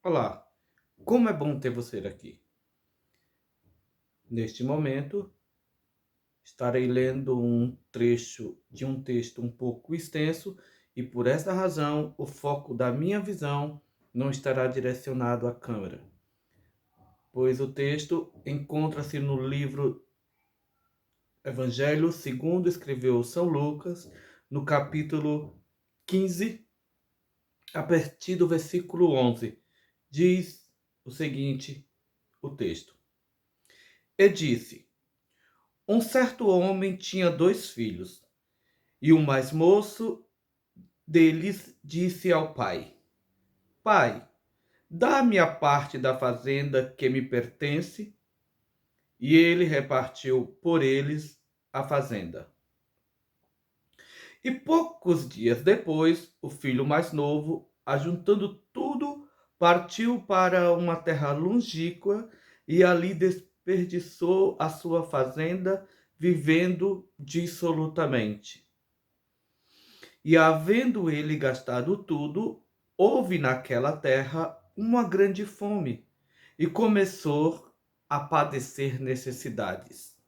Olá, como é bom ter você aqui. Neste momento, estarei lendo um trecho de um texto um pouco extenso e, por esta razão, o foco da minha visão não estará direcionado à câmera, pois o texto encontra-se no livro Evangelho segundo escreveu São Lucas, no capítulo 15, a partir do versículo 11. Diz o seguinte, o texto. E disse: Um certo homem tinha 2 filhos, e o mais moço deles disse ao pai: Pai, dá-me a parte da fazenda que me pertence. E ele repartiu por eles a fazenda. E poucos dias depois, o filho mais novo, ajuntando tudo, partiu para uma terra longínqua e ali desperdiçou a sua fazenda, vivendo dissolutamente. E havendo ele gastado tudo, houve naquela terra uma grande fome, e começou a padecer necessidades.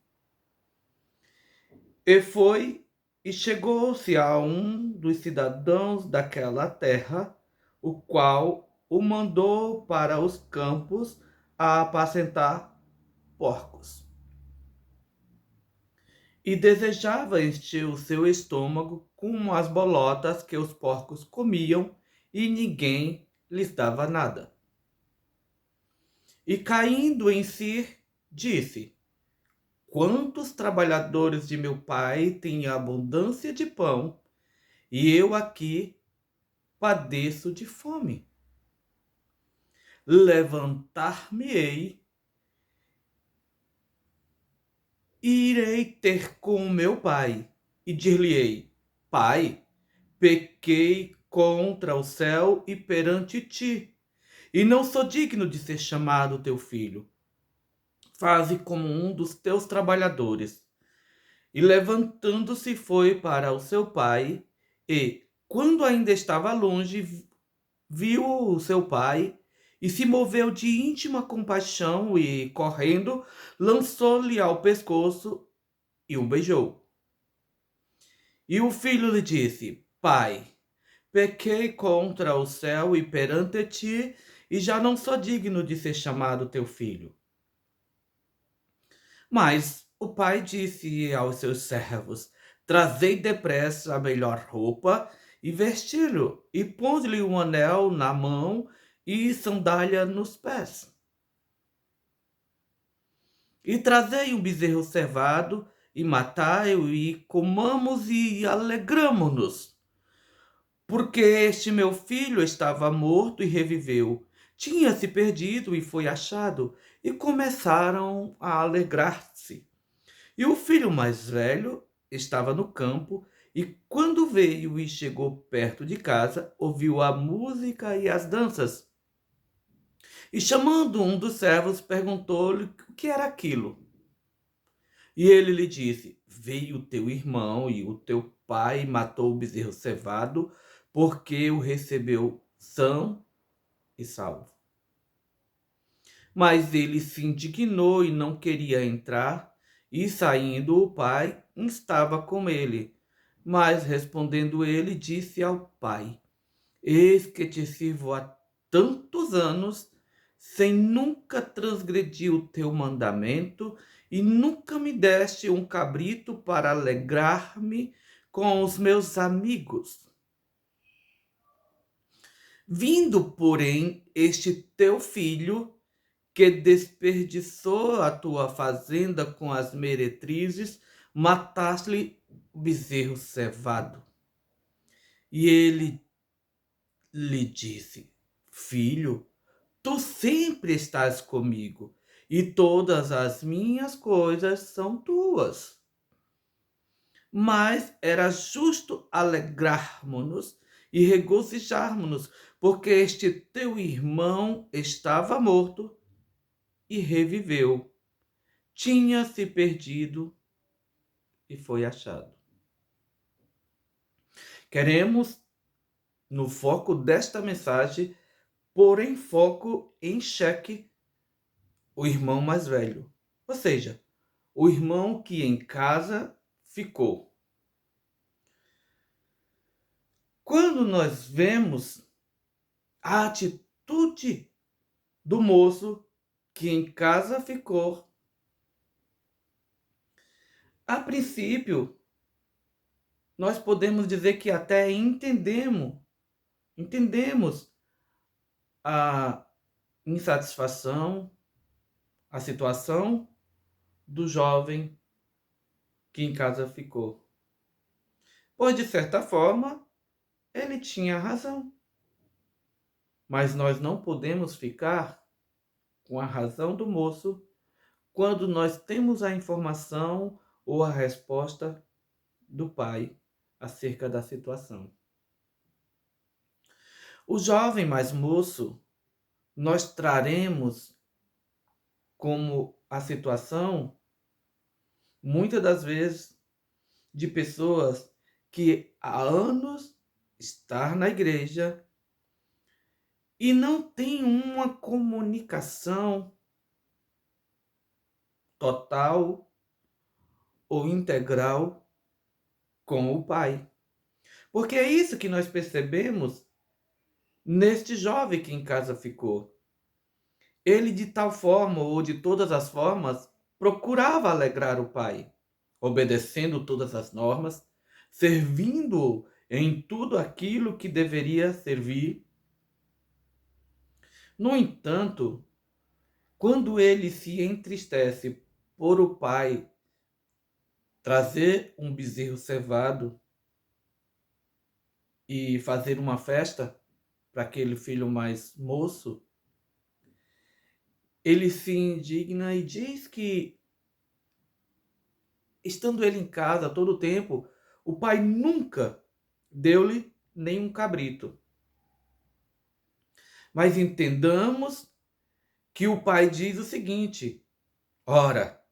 E foi e chegou-se a um dos cidadãos daquela terra, o qual o mandou para os campos a apacentar porcos. E desejava encher o seu estômago com as bolotas que os porcos comiam, e ninguém lhes dava nada. E caindo em si, disse: Quantos trabalhadores de meu pai têm abundância de pão, e eu aqui padeço de fome. Levantar-me-ei, irei ter com meu pai, e dir-lhe-ei: Pai, pequei contra o céu e perante ti, e não sou digno de ser chamado teu filho. Faze como um dos teus trabalhadores. E levantando-se foi para o seu pai, e, quando ainda estava longe, viu o seu pai e se moveu de íntima compaixão e, correndo, lançou-lhe ao pescoço e o beijou. E o filho lhe disse: Pai, pequei contra o céu e perante ti, e já não sou digno de ser chamado teu filho. Mas o pai disse aos seus servos: Trazei depressa a melhor roupa e vesti-lo, e pôs-lhe um anel na mão e sandália nos pés. E trazei um bezerro cevado, e matai-o, e comamos e alegramo-nos. Porque este meu filho estava morto e reviveu, tinha se perdido e foi achado, e começaram a alegrar-se. E o filho mais velho estava no campo, e quando veio e chegou perto de casa, ouviu a música e as danças. E chamando um dos servos, perguntou-lhe o que era aquilo. E ele lhe disse: Veio teu irmão e o teu pai matou o bezerro cevado, porque o recebeu são e salvo. Mas ele se indignou e não queria entrar, e saindo o pai, estava com ele. Mas respondendo ele, disse ao pai: Eis que te sirvo há tantos anos, sem nunca transgredir o teu mandamento, e nunca me deste um cabrito para alegrar-me com os meus amigos. Vindo, porém, este teu filho, que desperdiçou a tua fazenda com as meretrizes, mataste-lhe o bezerro cevado. E ele lhe disse: Filho, tu sempre estás comigo, e todas as minhas coisas são tuas. Mas era justo alegrarmos-nos e regozijarmos-nos, porque este teu irmão estava morto e reviveu. Tinha se perdido e foi achado. Queremos, no foco desta mensagem, pôr em foco, em xeque, o irmão mais velho. Ou seja, o irmão que em casa ficou. Quando nós vemos a atitude do moço que em casa ficou, a princípio, nós podemos dizer que até entendemos a insatisfação, a situação do jovem que em casa ficou. Pois, de certa forma, ele tinha razão. Mas nós não podemos ficar com a razão do moço quando nós temos a informação ou a resposta do pai acerca da situação. O jovem mais moço, nós traremos como a situação, muitas das vezes, de pessoas que há anos estão na igreja e não tem uma comunicação total ou integral com o pai. Porque é isso que nós percebemos neste jovem que em casa ficou. Ele, de tal forma ou de todas as formas, procurava alegrar o pai, obedecendo todas as normas, servindo em tudo aquilo que deveria servir. No entanto, quando ele se entristece por o pai trazer um bezerro cevado e fazer uma festa para aquele filho mais moço, ele se indigna e diz que, estando ele em casa todo o tempo, o pai nunca deu-lhe nenhum cabrito. Mas entendamos que o pai diz o seguinte: ora,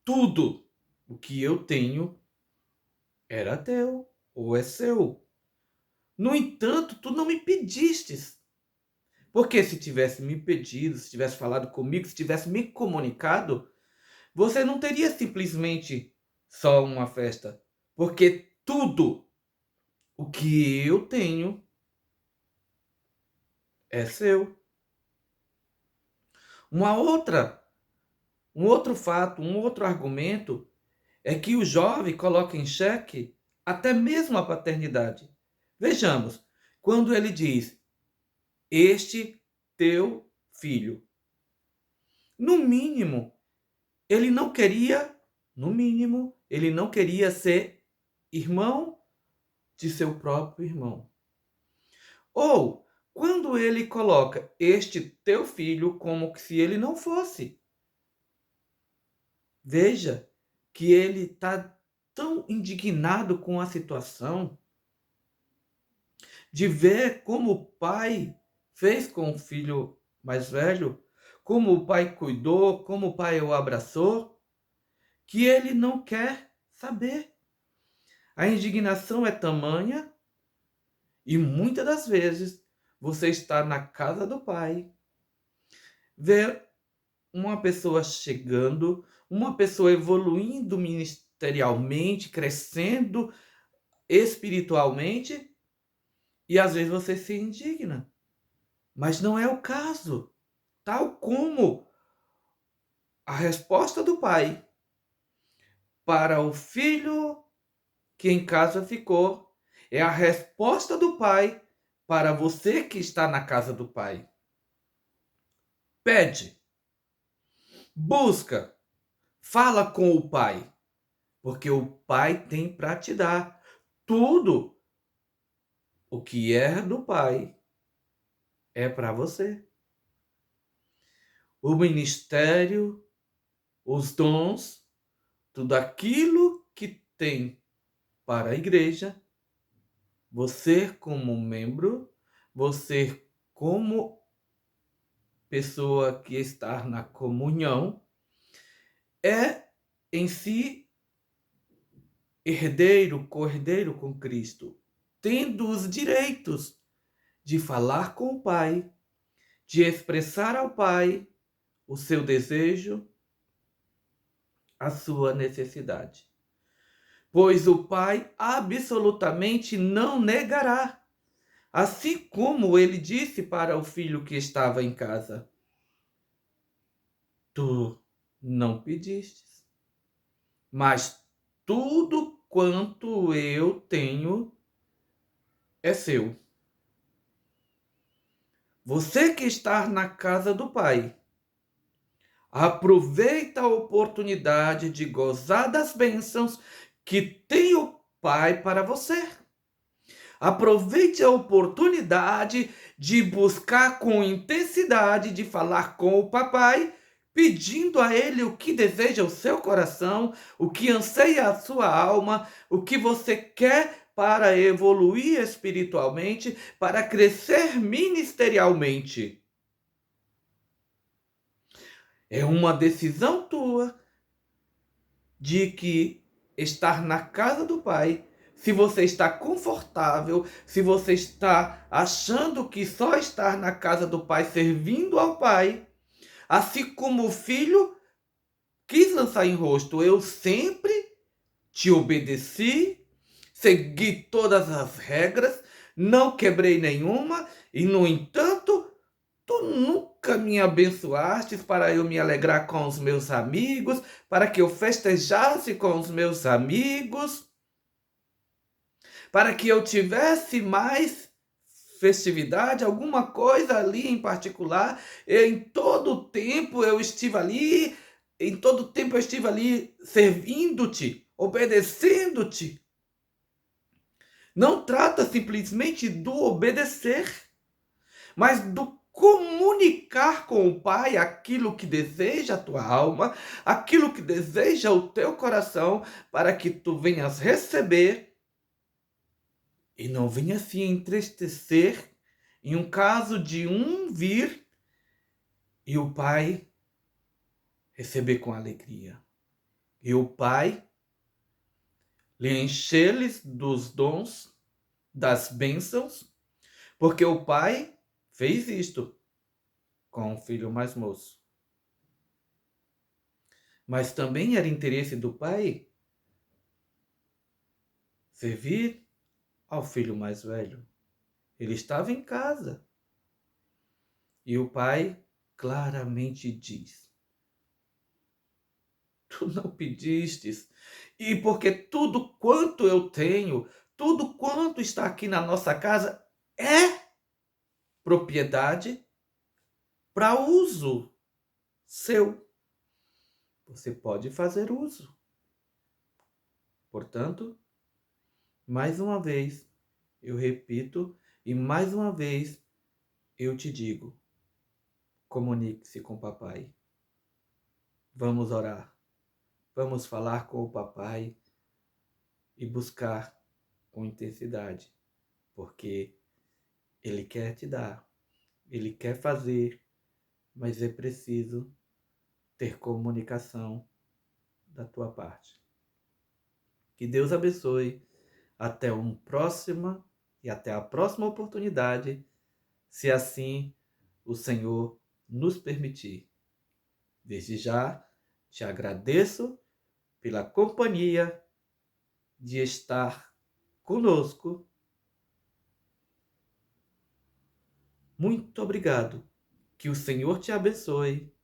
tudo o que eu tenho era teu, ou é seu. No entanto, tu não me pedistes. Porque se tivesse me pedido, se tivesse falado comigo, se tivesse me comunicado, você não teria simplesmente só uma festa. Porque tudo o que eu tenho é seu. Um outro fato, um outro argumento é que o jovem coloca em xeque até mesmo a paternidade. Vejamos, quando ele diz, este teu filho. No mínimo, ele não queria, ele não queria ser irmão de seu próprio irmão. Ou, quando ele coloca este teu filho como se ele não fosse. Veja que ele está tão indignado com a situação de ver como o pai fez com o filho mais velho, como o pai cuidou, como o pai o abraçou, que ele não quer saber. A indignação é tamanha e muitas das vezes você está na casa do pai, vê uma pessoa chegando, uma pessoa evoluindo ministerialmente, crescendo espiritualmente, e às vezes você se indigna. Mas não é o caso. Tal como a resposta do pai para o filho que em casa ficou é a resposta do pai para você que está na casa do pai. Pede, busca, fala com o pai, porque o pai tem para te dar tudo o que é do pai é para você. O ministério, os dons, tudo aquilo que tem para a igreja, você como membro, você como pessoa que está na comunhão, é em si herdeiro, co-herdeiro com Cristo, tendo os direitos de falar com o Pai, de expressar ao Pai o seu desejo, a sua necessidade. Pois o Pai absolutamente não negará, assim como ele disse para o filho que estava em casa: Tu não pedistes, mas tudo quanto eu tenho é seu. Você que está na casa do Pai, aproveita a oportunidade de gozar das bênçãos que tem o Pai para você. Aproveite a oportunidade de buscar com intensidade, de falar com o papai, pedindo a ele o que deseja o seu coração, o que anseia a sua alma, o que você quer para evoluir espiritualmente, para crescer ministerialmente. É uma decisão tua de que estar na casa do Pai, se você está confortável, se você está achando que só estar na casa do Pai servindo ao Pai, assim como o filho quis lançar em rosto, eu sempre te obedeci, segui todas as regras, não quebrei nenhuma, e no entanto, tu nunca me abençoastes para eu me alegrar com os meus amigos, para que eu festejasse com os meus amigos, para que eu tivesse mais festividade, alguma coisa ali em particular. Em todo o tempo eu estive ali, em todo o tempo eu estive ali servindo-te, obedecendo-te. Não trata simplesmente do obedecer, mas do comunicar com o Pai aquilo que deseja a tua alma, aquilo que deseja o teu coração, para que tu venhas receber e não venha se entristecer em um caso de um vir e o Pai receber com alegria. E o Pai lhe encher-lhes dos dons, das bênçãos, porque o Pai fez isto com o filho mais moço. Mas também era interesse do Pai servir ao filho mais velho. Ele estava em casa. E o Pai claramente diz: Tu não pedistes, e porque tudo quanto eu tenho, tudo quanto está aqui na nossa casa é propriedade para uso seu. Você pode fazer uso. Portanto, mais uma vez, eu repito, e mais uma vez eu te digo: comunique-se com o papai. Vamos orar. Vamos falar com o papai e buscar com intensidade, porque ele quer te dar, ele quer fazer, mas é preciso ter comunicação da tua parte. Que Deus abençoe. Até uma próxima e até a próxima oportunidade, se assim o Senhor nos permitir. Desde já, te agradeço pela companhia de estar conosco. Muito obrigado. Que o Senhor te abençoe,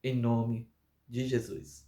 em nome de Jesus.